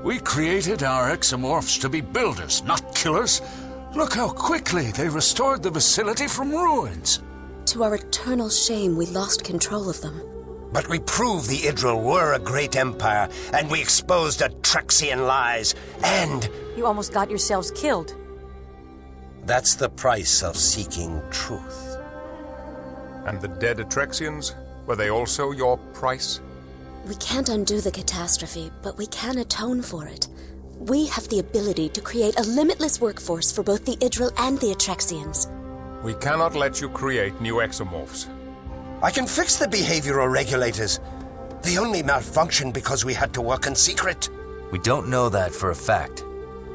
We created our exomorphs to be builders, not killers. Look how quickly they restored the facility from ruins. To our eternal shame, we lost control of them. But we proved the Idril were a great empire, and we exposed Atrexian lies, and... You almost got yourselves killed. That's the price of seeking truth. And the dead Atrexians? Were they also your price? We can't undo the catastrophe, but we can atone for it. We have the ability to create a limitless workforce for both the Idril and the Atrexians. We cannot let you create new exomorphs. I can fix the behavioral regulators. They only malfunctioned because we had to work in secret. We don't know that for a fact.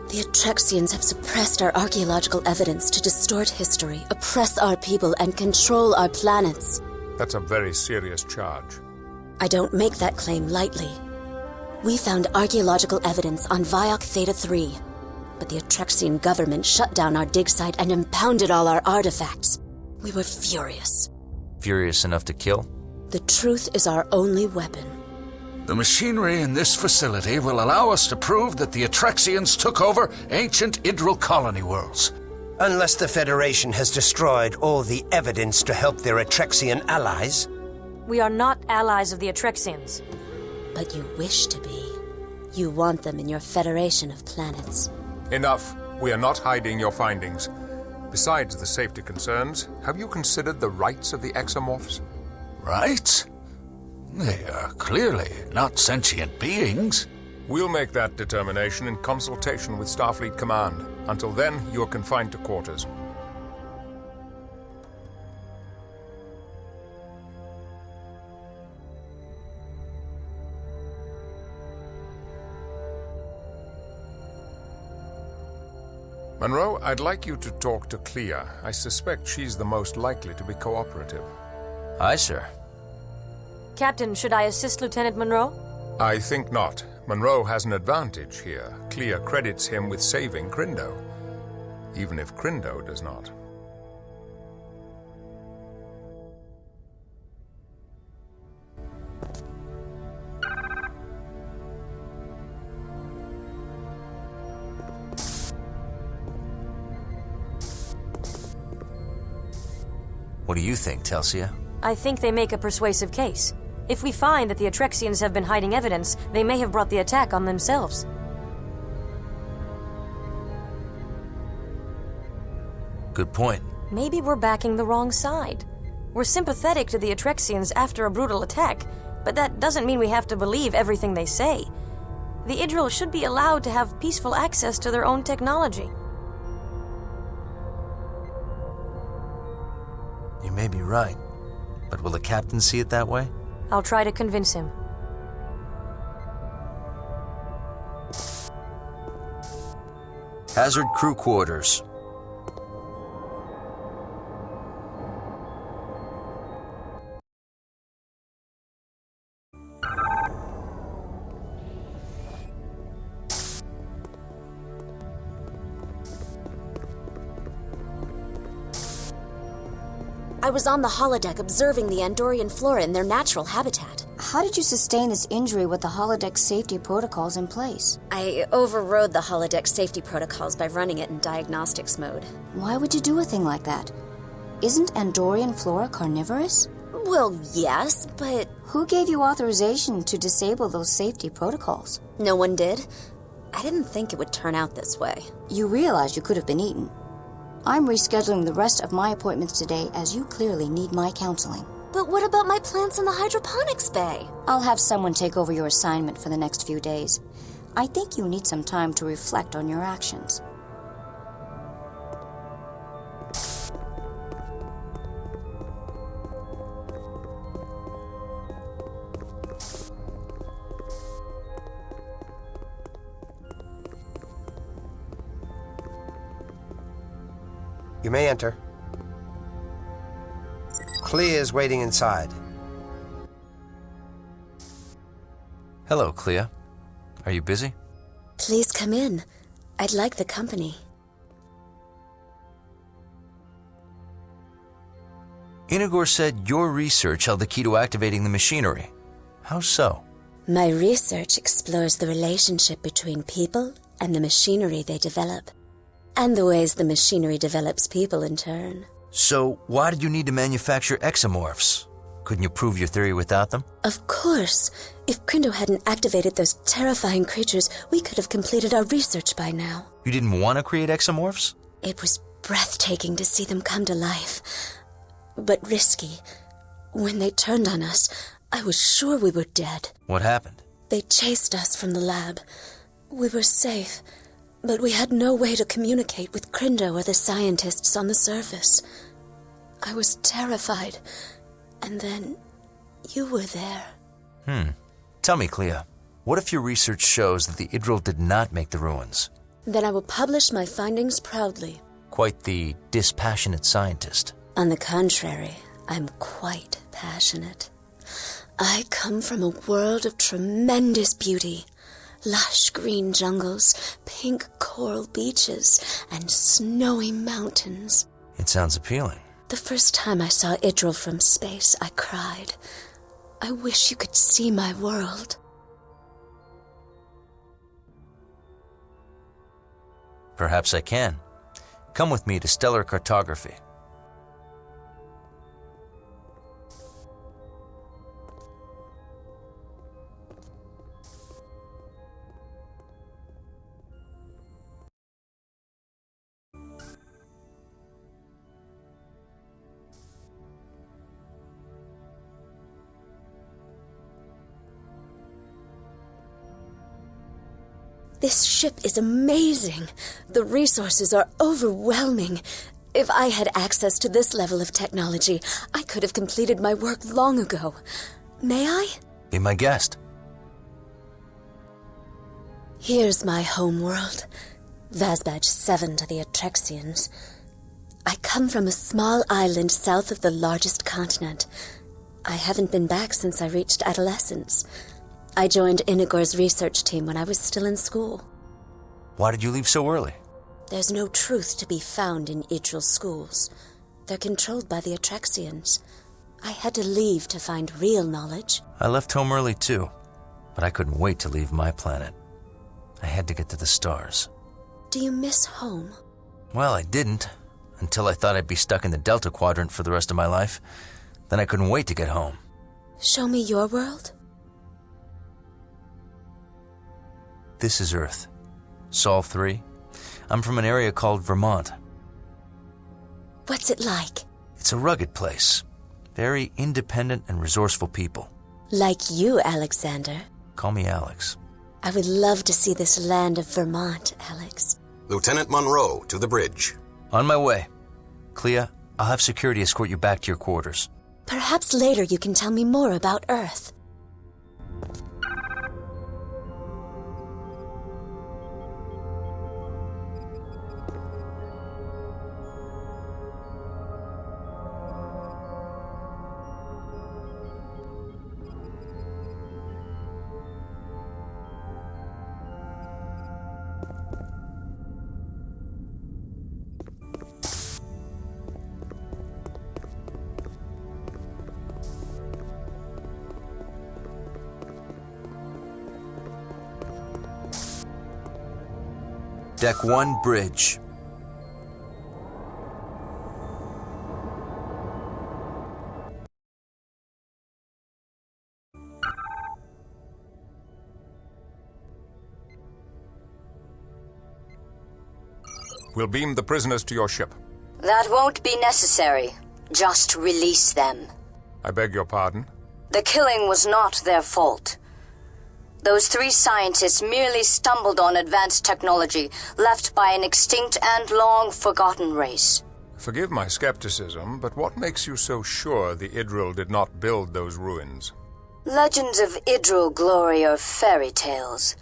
The Atrexians have suppressed our archaeological evidence to distort history, oppress our people, and control our planets. That's a very serious charge. I don't make that claim lightly. We found archaeological evidence on Viok Theta 3, but the Atrexian government shut down our dig site and impounded all our artifacts. We were furious. Furious enough to kill? The truth is our only weapon. The machinery in this facility will allow us to prove that the Atrexians took over ancient Idril colony worlds. Unless the Federation has destroyed all the evidence to help their Atrexian allies. We are not allies of the Atrexians. But you wish to be. You want them in your Federation of Planets. Enough. We are not hiding your findings. Besides the safety concerns, have you considered the rights of the exomorphs? Rights? They are clearly not sentient beings. We'll make that determination in consultation with Starfleet Command. Until then, you are confined to quarters. Monroe, I'd like you to talk to Clea. I suspect she's the most likely to be cooperative. Aye, sir. Captain, should I assist Lieutenant Monroe? I think not. Monroe has an advantage here. Clea credits him with saving Crindo, even if Crindo does not. What do you think, Telsia? I think they make a persuasive case. If we find that the Atrexians have been hiding evidence, they may have brought the attack on themselves. Good point. Maybe we're backing the wrong side. We're sympathetic to the Atrexians after a brutal attack, but that doesn't mean we have to believe everything they say. The Idril should be allowed to have peaceful access to their own technology. You may be right, but will the captain see it that way? I'll try to convince him. Hazard crew quarters. I was on the holodeck observing the Andorian flora in their natural habitat. How did you sustain this injury with the holodeck safety protocols in place? I overrode the holodeck safety protocols by running it in diagnostics mode. Why would you do a thing like that? Isn't Andorian flora carnivorous? Well, yes, but... Who gave you authorization to disable those safety protocols? No one did. I didn't think it would turn out this way. You realized you could have been eaten. I'm rescheduling the rest of my appointments today as you clearly need my counseling. But what about my plants in the hydroponics bay? I'll have someone take over your assignment for the next few days. I think you need some time to reflect on your actions. You may enter. Clea is waiting inside. Hello, Clea. Are you busy? Please come in. I'd like the company. Inagor said your research held the key to activating the machinery. How so? My research explores the relationship between people and the machinery they develop, and the ways the machinery develops people in turn. So, why did you need to manufacture exomorphs? Couldn't you prove your theory without them? Of course. If Crindo hadn't activated those terrifying creatures, we could have completed our research by now. You didn't want to create exomorphs? It was breathtaking to see them come to life, but risky. When they turned on us, I was sure we were dead. What happened? They chased us from the lab. We were safe, but we had no way to communicate with Crindo or the scientists on the surface. I was terrified, and then you were there. Tell me, Clea, what if your research shows that the Idril did not make the ruins? Then I will publish my findings proudly. Quite the dispassionate scientist. On the contrary, I'm quite passionate. I come from a world of tremendous beauty. Lush green jungles, pink coral beaches, and snowy mountains. It sounds appealing. The first time I saw Idril from space, I cried. I wish you could see my world. Perhaps I can. Come with me to stellar cartography. This ship is amazing. The resources are overwhelming. If I had access to this level of technology, I could have completed my work long ago. May I? Be my guest. Here's my home world. Vazbadge 7 to the Atrexians. I come from a small island south of the largest continent. I haven't been back since I reached adolescence. I joined Inigor's research team when I was still in school. Why did you leave so early? There's no truth to be found in Idril schools. They're controlled by the Atrexians. I had to leave to find real knowledge. I left home early too, but I couldn't wait to leave my planet. I had to get to the stars. Do you miss home? Well, I didn't, until I thought I'd be stuck in the Delta Quadrant for the rest of my life. Then I couldn't wait to get home. Show me your world? This is Earth. Sol 3. I'm from an area called Vermont. What's it like? It's a rugged place. Very independent and resourceful people. Like you, Alexander. Call me Alex. I would love to see this land of Vermont, Alex. Lieutenant Monroe, to the bridge. On my way. Clea, I'll have security escort you back to your quarters. Perhaps later you can tell me more about Earth. Deck 1, bridge. We'll beam the prisoners to your ship. That won't be necessary. Just release them. I beg your pardon? The killing was not their fault. Those 3 scientists merely stumbled on advanced technology left by an extinct and long-forgotten race. Forgive my skepticism, but what makes you so sure the Idril did not build those ruins? Legends of Idril glory are fairy tales.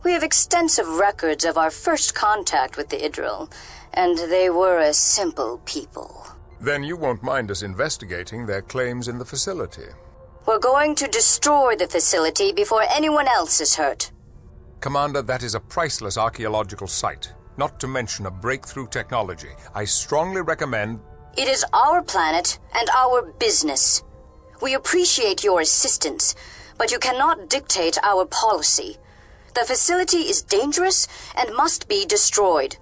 We have extensive records of our first contact with the Idril, and they were a simple people. Then you won't mind us investigating their claims in the facility. We're going to destroy the facility before anyone else is hurt. Commander, that is a priceless archaeological site, not to mention a breakthrough technology. I strongly recommend... It is our planet and our business. We appreciate your assistance, but you cannot dictate our policy. The facility is dangerous and must be destroyed.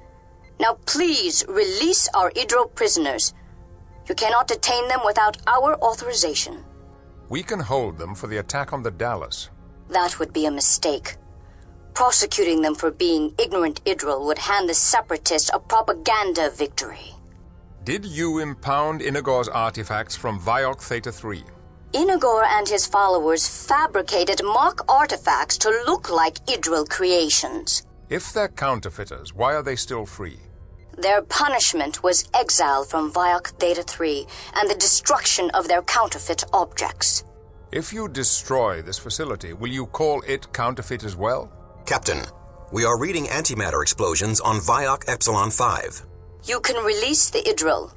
Now please release our Idro prisoners. You cannot detain them without our authorization. We can hold them for the attack on the Dallas. That would be a mistake. Prosecuting them for being ignorant Idril would hand the Separatists a propaganda victory. Did you impound Inagor's artifacts from Viok Theta 3? Inagor and his followers fabricated mock artifacts to look like Idril creations. If they're counterfeiters, why are they still free? Their punishment was exile from Viok Theta 3 and the destruction of their counterfeit objects. If you destroy this facility, will you call it counterfeit as well? Captain, we are reading antimatter explosions on Viok Epsilon 5. You can release the Idril.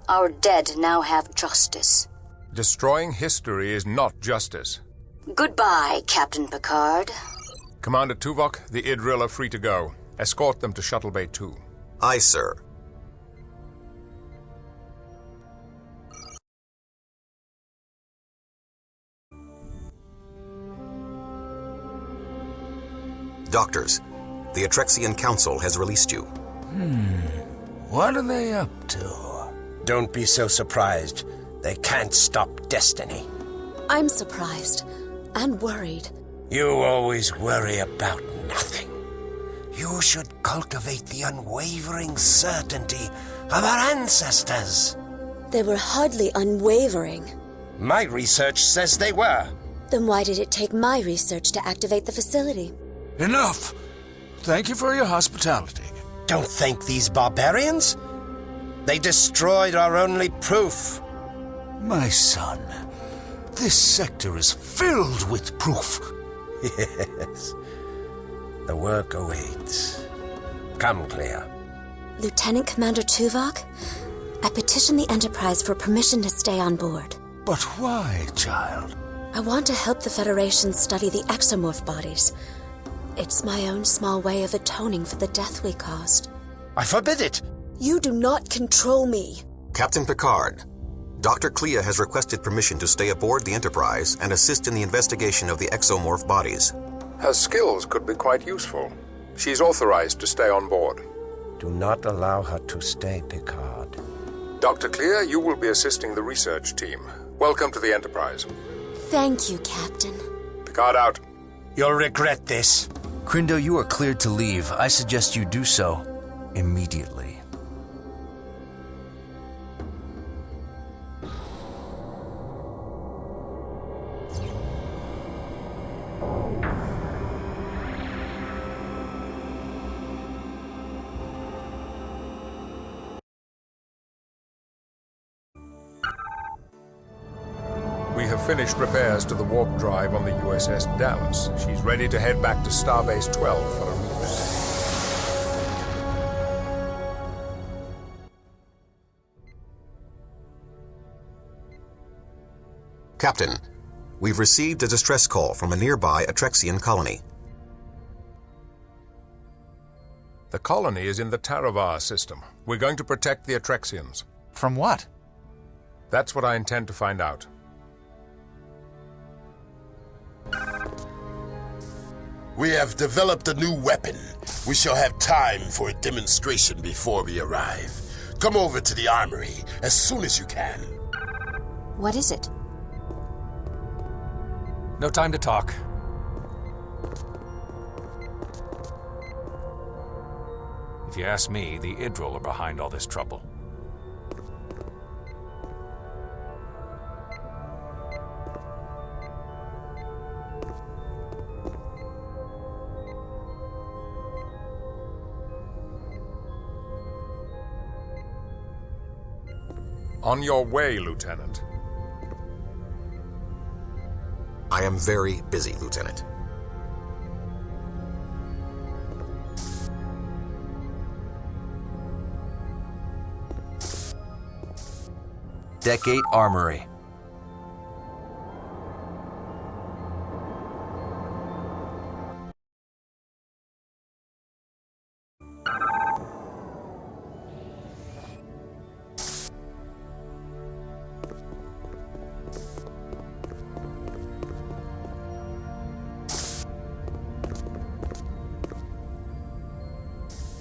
Our dead now have justice. Destroying history is not justice. Goodbye, Captain Picard. Commander Tuvok, the Idril are free to go. Escort them to Shuttle Bay 2. Aye, sir. Doctors, the Atrexian Council has released you. What are they up to? Don't be so surprised. They can't stop destiny. I'm surprised and worried. You always worry about nothing. You should cultivate the unwavering certainty of our ancestors. They were hardly unwavering. My research says they were. Then why did it take my research to activate the facility? Enough! Thank you for your hospitality. Don't thank these barbarians. They destroyed our only proof. My son, this sector is filled with proof. Yes. The work awaits. Come, Clea. Lieutenant Commander Tuvok, I petitioned the Enterprise for permission to stay on board. But why, child? I want to help the Federation study the exomorph bodies. It's my own small way of atoning for the death we caused. I forbid it. You do not control me. Captain Picard, Dr. Clea has requested permission to stay aboard the Enterprise and assist in the investigation of the exomorph bodies. Her skills could be quite useful. She's authorized to stay on board. Do not allow her to stay, Picard. Dr. Clea, you will be assisting the research team. Welcome to the Enterprise. Thank you, Captain. Picard out. You'll regret this. Crindo, you are cleared to leave. I suggest you do so immediately. We have finished repairs to the warp drive on the USS Dallas. She's ready to head back to Starbase 12 for a refit. Captain, we've received a distress call from a nearby Atrexian colony. The colony is in the Tarar system. We're going to protect the Atrexians. From what? That's what I intend to find out. We have developed a new weapon. We shall have time for a demonstration before we arrive. Come over to the armory as soon as you can. What is it? No time to talk. If you ask me, the Idril are behind all this trouble. On your way, Lieutenant. I am very busy, Lieutenant. Deck 8 Armory.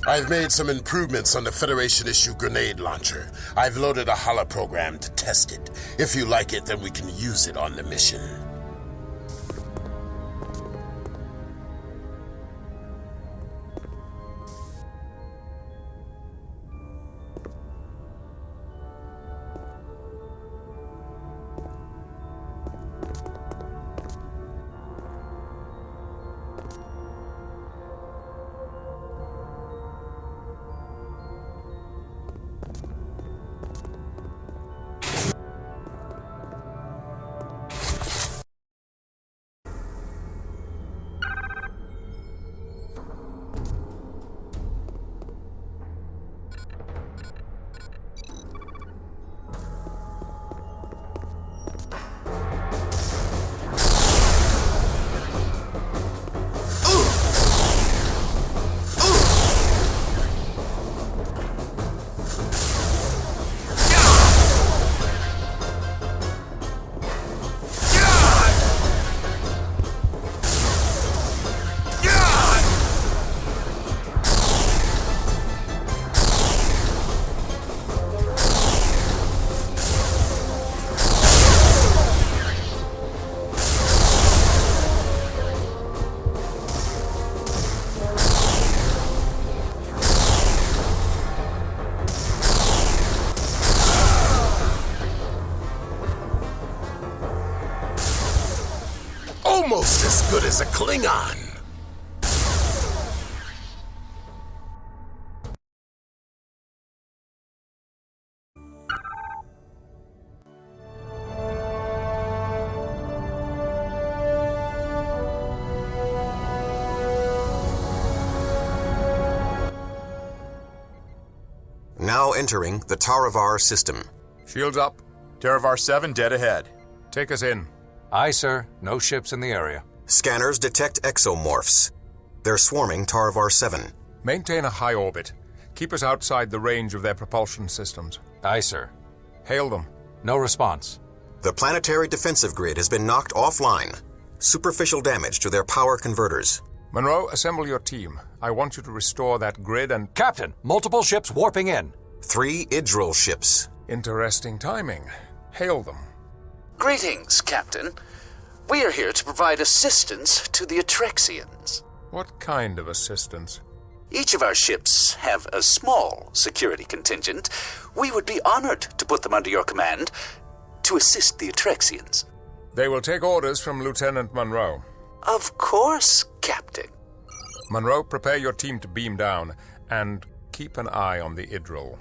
I've made some improvements on the Federation-issue grenade launcher. I've loaded a holoprogram to test it. If you like it, then we can use it on the mission. Almost as good as a Klingon. Now entering the Tarar system. Shields up. Tarar VII dead ahead. Take us in. Aye, sir. No ships in the area. Scanners detect exomorphs. They're swarming Tarar VII. Maintain a high orbit. Keep us outside the range of their propulsion systems. Aye, sir. Hail them. No response. The planetary defensive grid has been knocked offline. Superficial damage to their power converters. Monroe, assemble your team. I want you to restore that grid and... Captain, multiple ships warping in. 3 Idril ships. Interesting timing. Hail them. Greetings, Captain. We are here to provide assistance to the Atrexians. What kind of assistance? Each of our ships have a small security contingent. We would be honored to put them under your command to assist the Atrexians. They will take orders from Lieutenant Monroe. Of course, Captain. Monroe, prepare your team to beam down, and keep an eye on the Idril.